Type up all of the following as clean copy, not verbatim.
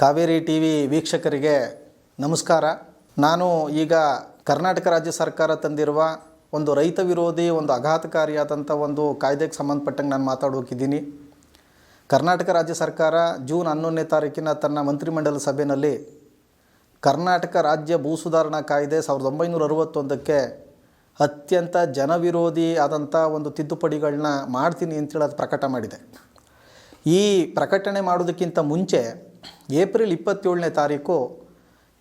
Kaveri TV ವೀಕ್ಷಕರಿಗೆ ನಮಸ್ಕಾರ. ನಾನು ಈಗ ಕರ್ನಾಟಕ ರಾಜ್ಯ ಸರ್ಕಾರ ತಂದಿರುವ ಒಂದು ರೈತ ವಿರೋಧಿ ಒಂದು ಆಘಾತಕಾರಿಯಾದಂಥ ಒಂದು ಕಾಯ್ದೆಗೆ ಸಂಬಂಧಪಟ್ಟಂಗೆ ನಾನು ಮಾತಾಡೋಕಿದ್ದೀನಿ. ಕರ್ನಾಟಕ ರಾಜ್ಯ ಸರ್ಕಾರ ಜೂನ್ 11ನೇ ತಾರೀಕಿನ ತನ್ನ ಮಂತ್ರಿಮಂಡಲ ಸಭೆಯಲ್ಲಿ ಕರ್ನಾಟಕ ರಾಜ್ಯ ಭೂ ಸುಧಾರಣಾ ಕಾಯ್ದೆ 1961ಕ್ಕೆ ಅತ್ಯಂತ ಜನವಿರೋಧಿ ಆದಂಥ ಒಂದು ತಿದ್ದುಪಡಿಗಳನ್ನ ಮಾಡ್ತೀನಿ ಅಂತೇಳಿ ಅದು ಪ್ರಕಟ ಮಾಡಿದೆ. ಈ ಪ್ರಕಟಣೆ ಮಾಡೋದಕ್ಕಿಂತ ಮುಂಚೆ ಏಪ್ರಿಲ್ 27ನೇ ತಾರೀಕು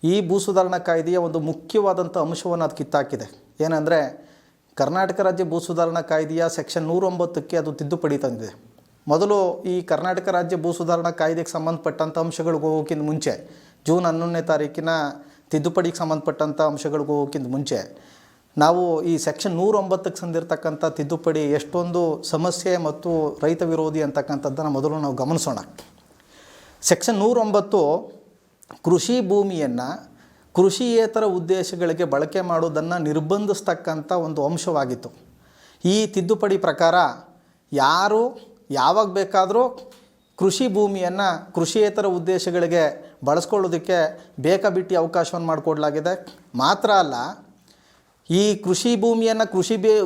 ಈ ಭೂ ಸುಧಾರಣಾ ಕಾಯ್ದೆಯ ಒಂದು ಮುಖ್ಯವಾದಂಥ ಅಂಶವನ್ನು ಅದು ಕಿತ್ತಾಕಿದೆ. ಏನಂದರೆ ಕರ್ನಾಟಕ ರಾಜ್ಯ ಭೂ ಸುಧಾರಣಾ ಕಾಯ್ದೆಯ ಸೆಕ್ಷನ್ 109ಕ್ಕೆ ಅದು ತಿದ್ದುಪಡಿ ತಂದಿದೆ. ಮೊದಲು ಈ ಕರ್ನಾಟಕ ರಾಜ್ಯ ಭೂ ಸುಧಾರಣಾ ಕಾಯ್ದೆಗೆ ಸಂಬಂಧಪಟ್ಟಂಥ ಅಂಶಗಳಿಗೆ ಹೋಗೋಕ್ಕಿಂತ ಮುಂಚೆ ಜೂನ್ 11ನೇ ತಾರೀಕಿನ ತಿದ್ದುಪಡಿಗೆ ಸಂಬಂಧಪಟ್ಟಂಥ ಅಂಶಗಳಿಗೆ ಹೋಗೋಕ್ಕಿಂತ ಮುಂಚೆ ನಾವು ಈ ಸೆಕ್ಷನ್ 109ಕ್ಕೆ ಸಂದಿರ್ತಕ್ಕಂಥ ತಿದ್ದುಪಡಿ ಎಷ್ಟೊಂದು ಸಮಸ್ಯೆ ಮತ್ತು ರೈತ ವಿರೋಧಿ ಅಂತಕ್ಕಂಥದ್ದನ್ನು ಮೊದಲು ನಾವು ಗಮನಿಸೋಣ. ಸೆಕ್ಷನ್ 109 ಕೃಷಿ ಭೂಮಿಯನ್ನು ಕೃಷಿಯೇತರ ಉದ್ದೇಶಗಳಿಗೆ ಬಳಕೆ ಮಾಡೋದನ್ನು ನಿರ್ಬಂಧಿಸ್ತಕ್ಕಂಥ ಒಂದು ಅಂಶವಾಗಿತ್ತು. ಈ ತಿದ್ದುಪಡಿ ಪ್ರಕಾರ ಯಾರು ಯಾವಾಗ ಬೇಕಾದರೂ ಕೃಷಿ ಭೂಮಿಯನ್ನು ಕೃಷಿಯೇತರ ಉದ್ದೇಶಗಳಿಗೆ ಬಳಸ್ಕೊಳ್ಳೋದಕ್ಕೆ ಬೇಕಾಬಿಟ್ಟಿ ಅವಕಾಶವನ್ನು ಮಾಡಿಕೊಡಲಾಗಿದೆ. ಮಾತ್ರ ಅಲ್ಲ, ಈ ಕೃಷಿ ಭೂಮಿಯನ್ನು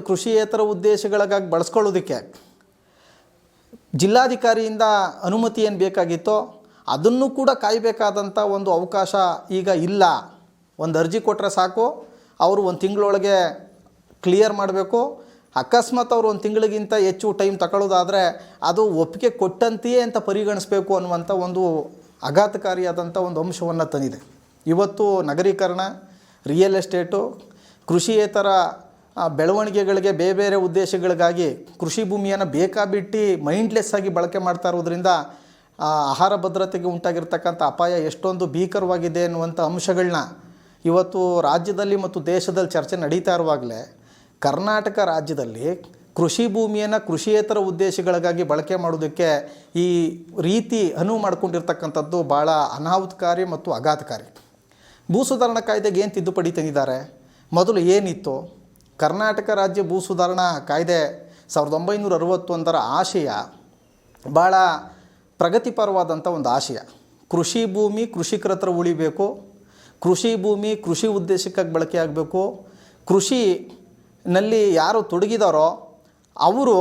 ಕೃಷಿಯೇತರ ಉದ್ದೇಶಗಳಿಗಾಗಿ ಬಳಸ್ಕೊಳ್ಳೋದಕ್ಕೆ ಜಿಲ್ಲಾಧಿಕಾರಿಯಿಂದ ಅನುಮತಿ ಏನು ಬೇಕಾಗಿತ್ತೋ ಅದನ್ನು ಕೂಡ ಕಾಯಬೇಕಾದಂಥ ಒಂದು ಅವಕಾಶ ಈಗ ಇಲ್ಲ. ಒಂದು ಅರ್ಜಿ ಕೊಟ್ಟರೆ ಸಾಕು, ಅವರು ಒಂದು ತಿಂಗಳೊಳಗೆ ಕ್ಲಿಯರ್ ಮಾಡಬೇಕು. ಅಕಸ್ಮಾತ್ ಅವರು ಒಂದು ತಿಂಗಳಿಗಿಂತ ಹೆಚ್ಚು ಟೈಮ್ ತಗೊಳ್ಳೋದಾದರೆ ಅದು ಒಪ್ಪಿಗೆ ಕೊಟ್ಟಂತೆಯೇ ಅಂತ ಪರಿಗಣಿಸಬೇಕು ಅನ್ನುವಂಥ ಒಂದು ಆಘಾತಕಾರಿಯಾದಂಥ ಒಂದು ಅಂಶವನ್ನು ತಂದಿದೆ. ಇವತ್ತು ನಗರೀಕರಣ, ರಿಯಲ್ ಎಸ್ಟೇಟು, ಕೃಷಿಯೇತರ ಬೆಳವಣಿಗೆಗಳಿಗೆ ಬೇರೆ ಬೇರೆ ಉದ್ದೇಶಗಳಿಗಾಗಿ ಕೃಷಿ ಭೂಮಿಯನ್ನು ಬೇಕಾಬಿಟ್ಟು ಮೈಂಡ್ಲೆಸ್ ಆಗಿ ಬಳಕೆ ಮಾಡ್ತಾ ಇರೋದ್ರಿಂದ ಆಹಾರ ಭದ್ರತೆಗೆ ಉಂಟಾಗಿರ್ತಕ್ಕಂಥ ಅಪಾಯ ಎಷ್ಟೊಂದು ಭೀಕರವಾಗಿದೆ ಅನ್ನುವಂಥ ಅಂಶಗಳನ್ನ ಇವತ್ತು ರಾಜ್ಯದಲ್ಲಿ ಮತ್ತು ದೇಶದಲ್ಲಿ ಚರ್ಚೆ ನಡೀತಾ ಇರುವಾಗಲೇ ಕರ್ನಾಟಕ ರಾಜ್ಯದಲ್ಲಿ ಕೃಷಿ ಭೂಮಿಯನ್ನು ಕೃಷಿಯೇತರ ಉದ್ದೇಶಗಳಿಗಾಗಿ ಬಳಕೆ ಮಾಡೋದಕ್ಕೆ ಈ ರೀತಿ ಅನುವು ಮಾಡಿಕೊಂಡಿರ್ತಕ್ಕಂಥದ್ದು ಭಾಳ ಅನಾಹುತಕಾರಿ ಮತ್ತು ಆಘಾತಕಾರಿ. ಭೂ ಸುಧಾರಣಾ ಕಾಯ್ದೆಗೆ ಏನು ತಿದ್ದುಪಡಿ ತಂದಿದ್ದಾರೆ? ಮೊದಲು ಏನಿತ್ತು? ಕರ್ನಾಟಕ ರಾಜ್ಯ ಭೂ ಸುಧಾರಣಾ ಕಾಯ್ದೆ 1961ರ ಆಶಯ ಭಾಳ ಪ್ರಗತಿಪರವಾದಂಥ ಒಂದು ಆಶಯ. ಕೃಷಿ ಭೂಮಿ ಕೃಷಿಕರ ಹತ್ರ ಉಳಿಬೇಕು, ಕೃಷಿ ಭೂಮಿ ಕೃಷಿ ಉದ್ದೇಶಕ್ಕಾಗಿ ಬಳಕೆ ಆಗಬೇಕು, ಕೃಷಿನಲ್ಲಿ ಯಾರು ತೊಡಗಿದಾರೋ ಅವರು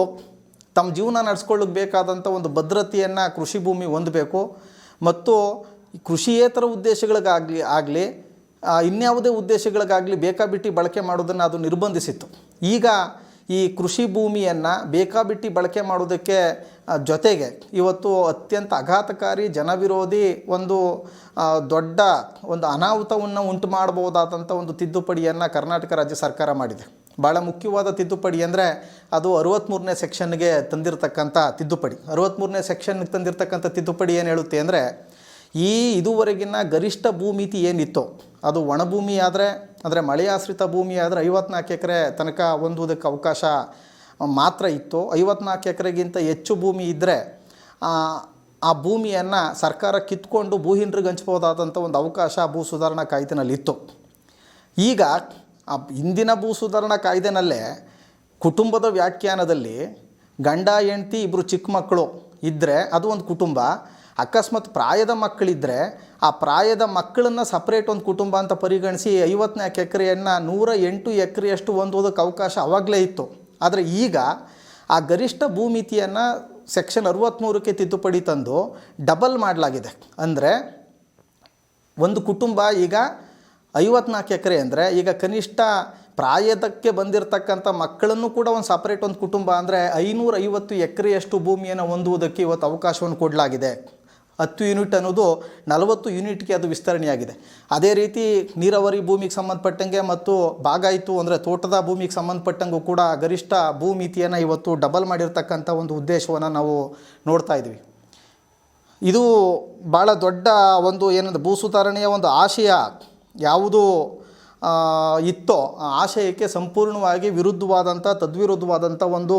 ತಮ್ಮ ಜೀವನ ನಡೆಸ್ಕೊಳ್ಳೋಕೆ ಬೇಕಾದಂಥ ಒಂದು ಭದ್ರತೆಯನ್ನು ಕೃಷಿ ಭೂಮಿ ಹೊಂದಬೇಕು ಮತ್ತು ಕೃಷಿಯೇತರ ಉದ್ದೇಶಗಳಿಗಾಗಲಿ ಇನ್ಯಾವುದೇ ಉದ್ದೇಶಗಳಿಗಾಗಲಿ ಬೇಕಾಬಿಟ್ಟು ಬಳಕೆ ಮಾಡೋದನ್ನು ಅದು ನಿರ್ಬಂಧಿಸಿತ್ತು. ಈಗ ಈ ಕೃಷಿ ಭೂಮಿಯನ್ನು ಬೇಕಾಬಿಟ್ಟು ಬಳಕೆ ಮಾಡೋದಕ್ಕೆ ಜೊತೆಗೆ ಇವತ್ತು ಅತ್ಯಂತ ಆಘಾತಕಾರಿ ಜನವಿರೋಧಿ ಒಂದು ದೊಡ್ಡ ಒಂದು ಅನಾಹುತವನ್ನು ಉಂಟು ಮಾಡಬಹುದಾದಂಥ ಒಂದು ತಿದ್ದುಪಡಿಯನ್ನು ಕರ್ನಾಟಕ ರಾಜ್ಯ ಸರ್ಕಾರ ಮಾಡಿದೆ. ಭಾಳ ಮುಖ್ಯವಾದ ತಿದ್ದುಪಡಿ ಅಂದರೆ ಅದು 63ನೇ ಸೆಕ್ಷನ್ಗೆ ತಂದಿರತಕ್ಕಂಥ ತಿದ್ದುಪಡಿ. 63ನೇ ಸೆಕ್ಷನ್ಗೆ ತಂದಿರತಕ್ಕಂಥ ತಿದ್ದುಪಡಿ ಏನು ಹೇಳುತ್ತೆ ಅಂದರೆ, ಈ ಇದುವರೆಗಿನ ಗರಿಷ್ಠ ಭೂಮಿತಿ ಏನಿತ್ತು ಅದು ಒಣಭೂಮಿ ಆದರೆ, ಅಂದರೆ ಮಳೆಯಾಶ್ರಿತ ಭೂಮಿ ಆದರೆ 54 ಎಕರೆ ತನಕ ಹೊಂದುವುದಕ್ಕೆ ಅವಕಾಶ ಮಾತ್ರ ಇತ್ತು. 54 ಎಕರೆಗಿಂತ ಹೆಚ್ಚು ಭೂಮಿ ಇದ್ದರೆ ಆ ಭೂಮಿಯನ್ನು ಸರ್ಕಾರ ಕಿತ್ಕೊಂಡು ಭೂಹೀನರಿಗೆ ಹಂಚ್ಬೋದಾದಂಥ ಒಂದು ಅವಕಾಶ ಭೂ ಸುಧಾರಣಾ ಕಾಯ್ದೆನಲ್ಲಿತ್ತು. ಈಗ ಹಿಂದಿನ ಭೂ ಸುಧಾರಣಾ ಕಾಯ್ದೆನಲ್ಲೇ ಕುಟುಂಬದ ವ್ಯಾಖ್ಯಾನದಲ್ಲಿ ಗಂಡ ಹೆಂಡತಿ ಇಬ್ಬರು ಚಿಕ್ಕ ಮಕ್ಕಳು ಇದ್ದರೆ ಅದು ಒಂದು ಕುಟುಂಬ. ಅಕಸ್ಮಾತ್ ಪ್ರಾಯದ ಮಕ್ಕಳಿದ್ದರೆ ಆ ಪ್ರಾಯದ ಮಕ್ಕಳನ್ನು ಸಪ್ರೇಟ್ ಒಂದು ಕುಟುಂಬ ಅಂತ ಪರಿಗಣಿಸಿ 54 ಎಕರೆಯನ್ನು 108 ಎಕರೆಯಷ್ಟು ಹೊಂದೋದಕ್ಕೆ ಅವಕಾಶ ಆವಾಗಲೇ ಇತ್ತು. ಆದರೆ ಈಗ ಆ ಗರಿಷ್ಠ ಭೂಮಿತಿಯನ್ನು ಸೆಕ್ಷನ್ 63ಕ್ಕೆ ತಿದ್ದುಪಡಿ ತಂದು ಡಬಲ್ ಮಾಡಲಾಗಿದೆ. ಅಂದರೆ ಒಂದು ಕುಟುಂಬ ಈಗ 54 ಎಕರೆ ಅಂದರೆ ಈಗ ಕನಿಷ್ಠ ಪ್ರಾಯದಕ್ಕೆ ಬಂದಿರತಕ್ಕಂಥ ಮಕ್ಕಳನ್ನು ಕೂಡ ಒಂದು ಸಪ್ರೇಟ್ ಒಂದು ಕುಟುಂಬ ಅಂದರೆ 550 ಎಕರೆಯಷ್ಟು ಭೂಮಿಯನ್ನು ಹೊಂದುವುದಕ್ಕೆ ಇವತ್ತು ಅವಕಾಶವನ್ನು ಕೊಡಲಾಗಿದೆ. 10 ಯೂನಿಟ್ ಅನ್ನೋದು 40 ಯೂನಿಟ್ಗೆ ಅದು ವಿಸ್ತರಣೆಯಾಗಿದೆ. ಅದೇ ರೀತಿ ನೀರಾವರಿ ಭೂಮಿಗೆ ಸಂಬಂಧಪಟ್ಟಂಗೆ ಮತ್ತು ಬಾಗಾಯಿತು ಅಂದರೆ ತೋಟದ ಭೂಮಿಗೆ ಸಂಬಂಧಪಟ್ಟಂಗೂ ಕೂಡ ಗರಿಷ್ಠ ಭೂಮಿತಿಯನ್ನು ಇವತ್ತು ಡಬಲ್ ಮಾಡಿರ್ತಕ್ಕಂಥ ಒಂದು ಉದ್ದೇಶವನ್ನು ನಾವು ನೋಡ್ತಾ ಇದ್ವಿ. ಇದು ಭಾಳ ದೊಡ್ಡ ಒಂದು ಏನಂದ್ರೆ ಭೂ ಸುಧಾರಣೆಯ ಒಂದು ಆಶಯ ಯಾವುದು ಇತ್ತೋ ಆ ಆಶಯಕ್ಕೆ ಸಂಪೂರ್ಣವಾಗಿ ವಿರುದ್ಧವಾದಂಥ ತದ್ವಿರುದ್ಧವಾದಂಥ ಒಂದು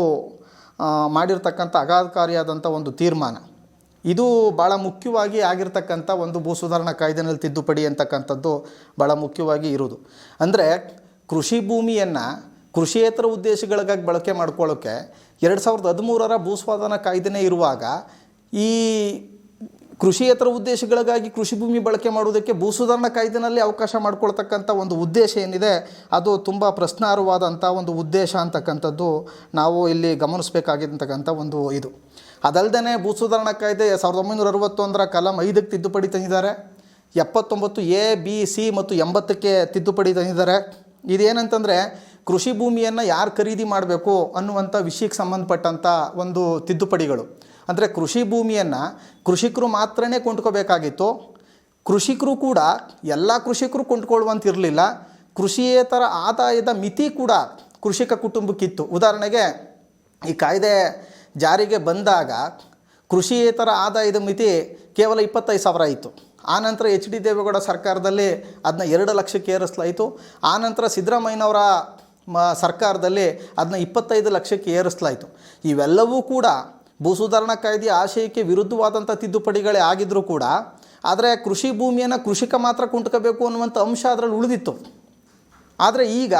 ಮಾಡಿರ್ತಕ್ಕಂಥ ಆಘಾತಕಾರಿಯಾದಂಥ ಒಂದು ತೀರ್ಮಾನ. ಇದು ಭಾಳ ಮುಖ್ಯವಾಗಿ ಆಗಿರ್ತಕ್ಕಂಥ ಒಂದು ಭೂ ಸುಧಾರಣಾ ಕಾಯ್ದೆನಲ್ಲಿ ತಿದ್ದುಪಡಿ ಅಂತಕ್ಕಂಥದ್ದು ಭಾಳ ಮುಖ್ಯವಾಗಿ ಇರೋದು. ಅಂದರೆ ಕೃಷಿ ಭೂಮಿಯನ್ನು ಕೃಷಿಯೇತರ ಉದ್ದೇಶಗಳಿಗಾಗಿ ಬಳಕೆ ಮಾಡ್ಕೊಳ್ಳೋಕ್ಕೆ 2013ರ ಭೂ ಸುಧಾರಣಾ ಕಾಯ್ದೆನೇ ಇರುವಾಗ ಈ ಕೃಷಿಯೇತರ ಉದ್ದೇಶಗಳಿಗಾಗಿ ಕೃಷಿ ಭೂಮಿ ಬಳಕೆ ಮಾಡುವುದಕ್ಕೆ ಭೂ ಸುಧಾರಣಾ ಕಾಯ್ದೆನಲ್ಲಿ ಅವಕಾಶ ಮಾಡಿಕೊಳ್ತಕ್ಕಂಥ ಒಂದು ಉದ್ದೇಶ ಏನಿದೆ ಅದು ತುಂಬ ಪ್ರಶ್ನಾರ್ಹವಾದಂಥ ಒಂದು ಉದ್ದೇಶ ಅಂತಕ್ಕಂಥದ್ದು ನಾವು ಇಲ್ಲಿ ಗಮನಿಸಬೇಕಾಗಿರ್ತಕ್ಕಂಥ ಒಂದು ಇದು. ಅದಲ್ಲದೆ ಭೂ ಸುಧಾರಣಾ ಕಾಯ್ದೆ 1961 ಕಲಂ 5ಕ್ಕೆ ತಿದ್ದುಪಡಿ ತಂದಿದ್ದಾರೆ. 79 A, B, C ಮತ್ತು 80ಕ್ಕೆ ತಿದ್ದುಪಡಿ ತಂದಿದ್ದಾರೆ. ಇದೇನಂತಂದರೆ ಕೃಷಿ ಭೂಮಿಯನ್ನು ಯಾರು ಖರೀದಿ ಮಾಡಬೇಕು ಅನ್ನುವಂಥ ವಿಷಯಕ್ಕೆ ಸಂಬಂಧಪಟ್ಟಂಥ ಒಂದು ತಿದ್ದುಪಡಿಗಳು. ಅಂದರೆ ಕೃಷಿ ಭೂಮಿಯನ್ನು ಕೃಷಿಕರು ಮಾತ್ರನೇ ಕೊಂಡ್ಕೋಬೇಕಾಗಿತ್ತು. ಕೃಷಿಕರು ಕೂಡ ಎಲ್ಲ ಕೃಷಿಕರು ಕೊಂಡ್ಕೊಳ್ಳುವಂತಿರಲಿಲ್ಲ. ಕೃಷಿಯೇತರ ಆದಾಯದ ಮಿತಿ ಕೂಡ ಕೃಷಿಕ ಕುಟುಂಬಕ್ಕಿತ್ತು. ಉದಾಹರಣೆಗೆ ಈ ಕಾಯ್ದೆ ಜಾರಿಗೆ ಬಂದಾಗ ಕೃಷಿಯೇತರ ಆದಾಯದ ಮಿತಿ ಕೇವಲ 25,000 ಇತ್ತು. ಆನಂತರ HD ದೇವೇಗೌಡ ಸರ್ಕಾರದಲ್ಲಿ ಅದನ್ನ 2 ಲಕ್ಷಕ್ಕೆ ಏರಿಸಲಾಯಿತು. ಆನಂತರ ಸಿದ್ದರಾಮಯ್ಯನವರ ಸರ್ಕಾರದಲ್ಲಿ ಅದನ್ನ 25 ಲಕ್ಷಕ್ಕೆ ಏರಿಸಲಾಯಿತು. ಇವೆಲ್ಲವೂ ಕೂಡ ಭೂ ಸುಧಾರಣಾ ಕಾಯ್ದೆಯ ಆಶಯಕ್ಕೆ ವಿರುದ್ಧವಾದಂಥ ತಿದ್ದುಪಡಿಗಳೇ ಆಗಿದ್ದರೂ ಕೂಡ ಆದರೆ ಕೃಷಿ ಭೂಮಿಯನ್ನು ಕೃಷಿಕ ಮಾತ್ರ ಕೊಂಡ್ಕೋಬೇಕು ಅನ್ನುವಂಥ ಅಂಶ ಅದರಲ್ಲಿ ಉಳಿದಿತ್ತು. ಆದರೆ ಈಗ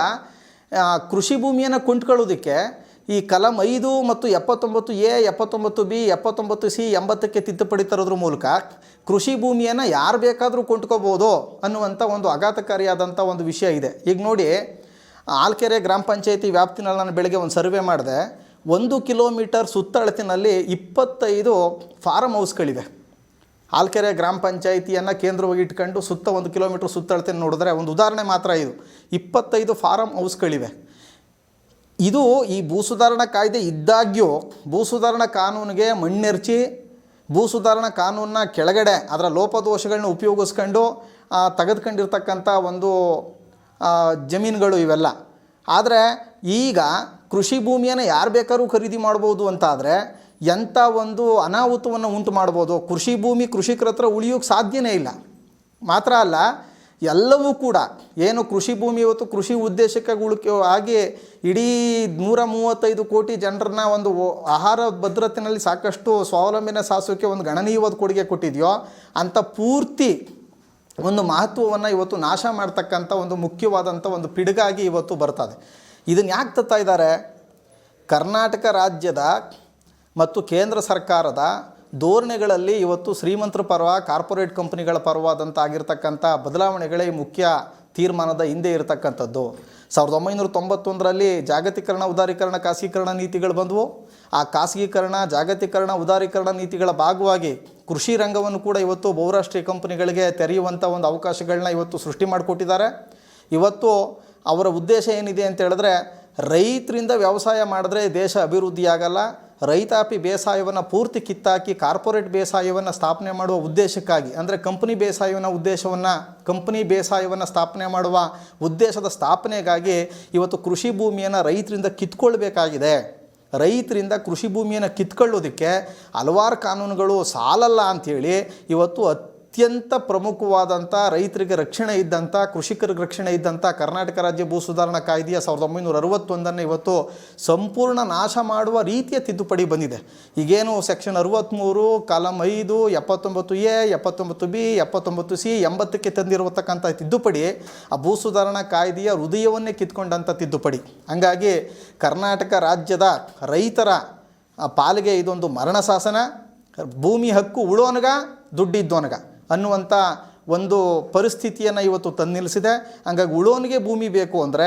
ಕೃಷಿ ಭೂಮಿಯನ್ನು ಕೊಂಡ್ಕೊಳ್ಳೋದಕ್ಕೆ ಈ ಕಲಂ 5 ಮತ್ತು 79A, 79B, 79C, 80ಕ್ಕೆ ತಿದ್ದುಪಡಿ ತರೋದ್ರ ಮೂಲಕ ಕೃಷಿ ಭೂಮಿಯನ್ನು ಯಾರು ಬೇಕಾದರೂ ಕೊಂಡ್ಕೋಬೋದು ಅನ್ನುವಂಥ ಒಂದು ಆಘಾತಕಾರಿಯಾದಂಥ ಒಂದು ವಿಷಯ ಇದೆ. ಈಗ ನೋಡಿ, ಆಲ್ಕೆರೆ ಗ್ರಾಮ ಪಂಚಾಯತಿ ವ್ಯಾಪ್ತಿನಲ್ಲಿ ನಾನು ಬೆಳಗ್ಗೆ ಒಂದು ಸರ್ವೆ ಮಾಡಿದೆ. 1 ಕಿಲೋಮೀಟರ್ ಸುತ್ತಳತಿನಲ್ಲಿ 25 ಫಾರಮ್ ಹೌಸ್ಗಳಿವೆ. ಆಲ್ಕೆರೆ ಗ್ರಾಮ ಪಂಚಾಯಿತಿಯನ್ನು ಕೇಂದ್ರವಾಗಿ ಇಟ್ಕೊಂಡು ಸುತ್ತ 1 ಕಿಲೋಮೀಟ್ರ್ ಸುತ್ತಳತೆ ನೋಡಿದ್ರೆ ಒಂದು ಉದಾಹರಣೆ ಮಾತ್ರ ಇದು, 25 ಫಾರಮ್ ಹೌಸ್ಗಳಿವೆ. ಇದು ಈ ಭೂ ಸುಧಾರಣಾ ಕಾಯ್ದೆ ಇದ್ದಾಗ್ಯೂ ಭೂ ಸುಧಾರಣಾ ಕಾನೂನಿಗೆ ಮಣ್ಣೆರ್ಚಿ ಭೂ ಸುಧಾರಣಾ ಕಾನೂನನ್ನ ಕೆಳಗಡೆ ಅದರ ಲೋಪದೋಷಗಳನ್ನ ಉಪಯೋಗಿಸ್ಕೊಂಡು ತೆಗೆದುಕೊಂಡಿರ್ತಕ್ಕಂಥ ಒಂದು ಜಮೀನುಗಳು ಇವೆಲ್ಲ. ಆದರೆ ಈಗ ಕೃಷಿ ಭೂಮಿಯನ್ನು ಯಾರು ಬೇಕಾದ್ರೂ ಖರೀದಿ ಮಾಡ್ಬೋದು ಅಂತಾದರೆ ಎಂಥ ಒಂದು ಅನಾಹುತವನ್ನು ಉಂಟು ಮಾಡ್ಬೋದು. ಕೃಷಿ ಭೂಮಿ ಕೃಷಿಕರ ಹತ್ರ ಉಳಿಯೋಕ್ಕೆ ಸಾಧ್ಯನೇ ಇಲ್ಲ. ಮಾತ್ರ ಅಲ್ಲ, ಎಲ್ಲವೂ ಕೂಡ ಏನು ಕೃಷಿ ಭೂಮಿ ಇವತ್ತು ಕೃಷಿ ಉದ್ದೇಶಕ್ಕೆ ಆಗಿ ಇಡೀ 135 ಕೋಟಿ ಜನರನ್ನ ಒಂದು ಆಹಾರ ಭದ್ರತೆಯಲ್ಲಿ ಸಾಕಷ್ಟು ಸ್ವಾವಲಂಬನೆ ಸಾಧಿಸೋಕ್ಕೆ ಒಂದು ಗಣನೀಯವಾದ ಕೊಡುಗೆ ಕೊಟ್ಟಿದೆಯೋ ಅಂಥ ಪೂರ್ತಿ ಒಂದು ಮಹತ್ವವನ್ನು ಇವತ್ತು ನಾಶ ಮಾಡ್ತಕ್ಕಂಥ ಒಂದು ಮುಖ್ಯವಾದಂಥ ಒಂದು ಪಿಡುಗಾಗಿ ಇವತ್ತು ಬರ್ತದೆ. ಇದನ್ನು ಯಾಕೆ ತರ್ತಾ ಇದ್ದಾರೆ? ಕರ್ನಾಟಕ ರಾಜ್ಯದ ಮತ್ತು ಕೇಂದ್ರ ಸರ್ಕಾರದ ಧೋರಣೆಗಳಲ್ಲಿ ಇವತ್ತು ಶ್ರೀಮಂತರ ಪರ್ವ, ಕಾರ್ಪೊರೇಟ್ ಕಂಪನಿಗಳ ಪರವಾದಂಥ ಆಗಿರ್ತಕ್ಕಂಥ ಬದಲಾವಣೆಗಳೇ ಮುಖ್ಯ ತೀರ್ಮಾನದ ಹಿಂದೆ ಇರತಕ್ಕಂಥದ್ದು. 1991ರಲ್ಲಿ ಜಾಗತೀಕರಣ, ಉದಾರೀಕರಣ, ಖಾಸಗೀಕರಣ ನೀತಿಗಳು ಬಂದವು. ಆ ಖಾಸಗೀಕರಣ, ಜಾಗತೀಕರಣ, ಉದಾರೀಕರಣ ನೀತಿಗಳ ಭಾಗವಾಗಿ ಕೃಷಿ ರಂಗವನ್ನು ಕೂಡ ಇವತ್ತು ಬಹುರಾಷ್ಟ್ರೀಯ ಕಂಪನಿಗಳಿಗೆ ತೆರೆಯುವಂಥ ಒಂದು ಅವಕಾಶಗಳನ್ನ ಇವತ್ತು ಸೃಷ್ಟಿ ಮಾಡಿಕೊಟ್ಟಿದ್ದಾರೆ. ಇವತ್ತು ಅವರ ಉದ್ದೇಶ ಏನಿದೆ ಅಂತ ಹೇಳಿದ್ರೆ, ರೈತರಿಂದ ವ್ಯವಸಾಯ ಮಾಡಿದ್ರೆ ದೇಶ ಅಭಿವೃದ್ಧಿ ಆಗಲ್ಲ. ರೈತಾಪಿ ಬೇಸಾಯವನ್ನು ಪೂರ್ತಿ ಕಿತ್ತಾಕಿ ಕಾರ್ಪೊರೇಟ್ ಬೇಸಾಯವನ್ನು ಸ್ಥಾಪನೆ ಮಾಡುವ ಉದ್ದೇಶಕ್ಕಾಗಿ, ಅಂದರೆ ಕಂಪನಿ ಬೇಸಾಯವನ್ನು ಸ್ಥಾಪನೆ ಮಾಡುವ ಉದ್ದೇಶದ ಸ್ಥಾಪನೆಗಾಗಿ ಇವತ್ತು ಕೃಷಿ ಭೂಮಿಯನ್ನು ರೈತರಿಂದ ಕಿತ್ಕೊಳ್ಬೇಕಾಗಿದೆ. ರೈತರಿಂದ ಕೃಷಿ ಭೂಮಿಯನ್ನು ಕಿತ್ಕೊಳ್ಳೋದಕ್ಕೆ ಹಲವಾರು ಕಾನೂನುಗಳು ಸಾಲಲ್ಲ ಅಂಥೇಳಿ ಇವತ್ತು ಅತ್ಯಂತ ಪ್ರಮುಖವಾದಂಥ ರೈತರಿಗೆ ರಕ್ಷಣೆ ಇದ್ದಂಥ, ಕೃಷಿಕರಿಗೆ ರಕ್ಷಣೆ ಇದ್ದಂಥ ಕರ್ನಾಟಕ ರಾಜ್ಯ ಭೂ ಸುಧಾರಣಾ ಕಾಯ್ದೆಯ 1961 ಇವತ್ತು ಸಂಪೂರ್ಣ ನಾಶ ಮಾಡುವ ರೀತಿಯ ತಿದ್ದುಪಡಿ ಬಂದಿದೆ. ಈಗೇನು section 63 column 5, 79A, 79B, 79C, 80ಕ್ಕೆ ತಂದಿರತಕ್ಕಂಥ ತಿದ್ದುಪಡಿ ಆ ಭೂ ಸುಧಾರಣಾ ಕಾಯ್ದೆಯ ಹೃದಯವನ್ನೇ ಕಿತ್ಕೊಂಡಂಥ ತಿದ್ದುಪಡಿ. ಹಂಗಾಗಿ ಕರ್ನಾಟಕ ರಾಜ್ಯದ ರೈತರ ಪಾಲಿಗೆ ಇದೊಂದು ಮರಣ ಶಾಸನ. ಭೂಮಿ ಹಕ್ಕು ಉಳೋನಗ ದುಡ್ಡಿದ್ದೋನಗ ಅನ್ನುವಂಥ ಒಂದು ಪರಿಸ್ಥಿತಿಯನ್ನು ಇವತ್ತು ತಂದು ನಿಲ್ಲಿಸಿದೆ. ಹಂಗಾಗಿ ಉಳೋನಿಗೆ ಭೂಮಿ ಬೇಕು ಅಂದರೆ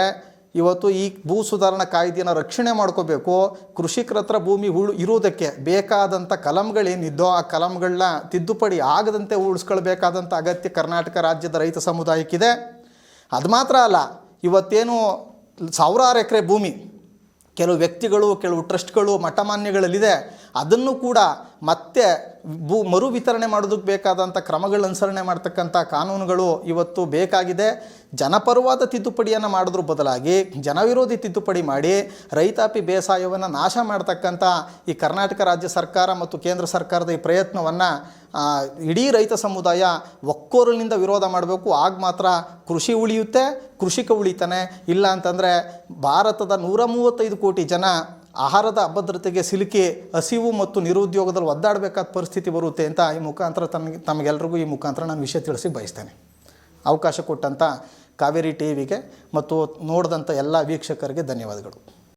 ಇವತ್ತು ಈ ಭೂ ಸುಧಾರಣಾ ಕಾಯ್ದೆಯನ್ನು ರಕ್ಷಣೆ ಮಾಡ್ಕೋಬೇಕು. ಕೃಷಿಕರ ಹತ್ರ ಭೂಮಿ ಇರುವುದಕ್ಕೆ ಬೇಕಾದಂಥ ಕಲಂಗಳೇನಿದ್ದೋ ಆ ಕಲಂಗಳನ್ನ ತಿದ್ದುಪಡಿ ಆಗದಂತೆ ಉಳಿಸ್ಕೊಳ್ಬೇಕಾದಂಥ ಅಗತ್ಯ ಕರ್ನಾಟಕ ರಾಜ್ಯದ ರೈತ ಸಮುದಾಯಕ್ಕಿದೆ. ಅದು ಮಾತ್ರ ಅಲ್ಲ, ಇವತ್ತೇನು ಸಾವಿರಾರು ಎಕರೆ ಭೂಮಿ ಕೆಲವು ವ್ಯಕ್ತಿಗಳು, ಕೆಲವು ಟ್ರಸ್ಟ್ಗಳು, ಮಠಮಾನ್ಯಗಳಲ್ಲಿದೆ, ಅದನ್ನು ಕೂಡ ಮತ್ತೆ ಮರು ವಿತರಣೆ ಮಾಡೋದಕ್ಕೆ ಬೇಕಾದಂಥ ಕ್ರಮಗಳ ಅನುಸರಣೆ ಮಾಡ್ತಕ್ಕಂಥ ಕಾನೂನುಗಳು ಇವತ್ತು ಬೇಕಾಗಿದೆ. ಜನಪರವಾದ ತಿದ್ದುಪಡಿಯನ್ನು ಮಾಡೋದ್ರ ಬದಲಾಗಿ ಜನವಿರೋಧಿ ತಿದ್ದುಪಡಿ ಮಾಡಿ ರೈತಾಪಿ ಬೇಸಾಯವನ್ನು ನಾಶ ಮಾಡ್ತಕ್ಕಂಥ ಈ ಕರ್ನಾಟಕ ರಾಜ್ಯ ಸರ್ಕಾರ ಮತ್ತು ಕೇಂದ್ರ ಸರ್ಕಾರದ ಈ ಪ್ರಯತ್ನವನ್ನು ಇಡೀ ರೈತ ಸಮುದಾಯ ಒಕ್ಕೊರಲಿನಿಂದ ವಿರೋಧ ಮಾಡಬೇಕು. ಆಗ ಮಾತ್ರ ಕೃಷಿ ಉಳಿಯುತ್ತೆ, ಕೃಷಿಕ ಉಳಿತಾನೆ. ಇಲ್ಲ ಅಂತಂದರೆ ಭಾರತದ 135 ಕೋಟಿ ಜನ ಆಹಾರದ ಅಭದ್ರತೆಗೆ ಸಿಲುಕಿ ಹಸಿವು ಮತ್ತು ನಿರುದ್ಯೋಗದಲ್ಲಿ ಒದ್ದಾಡಬೇಕಾದ ಪರಿಸ್ಥಿತಿ ಬರುತ್ತೆ ಅಂತ ಈ ಮುಖಾಂತರ ತಮಗೆಲ್ಲರಿಗೂ ಈ ಮುಖಾಂತರ ನಾನು ವಿಷಯ ತಿಳಿಸಿ ಬಯಸ್ತೇನೆ. ಅವಕಾಶ ಕೊಟ್ಟಂಥ ಕಾವೇರಿ ಟಿವಿಗೆ ಮತ್ತು ನೋಡಿದಂಥ ಎಲ್ಲ ವೀಕ್ಷಕರಿಗೆ ಧನ್ಯವಾದಗಳು.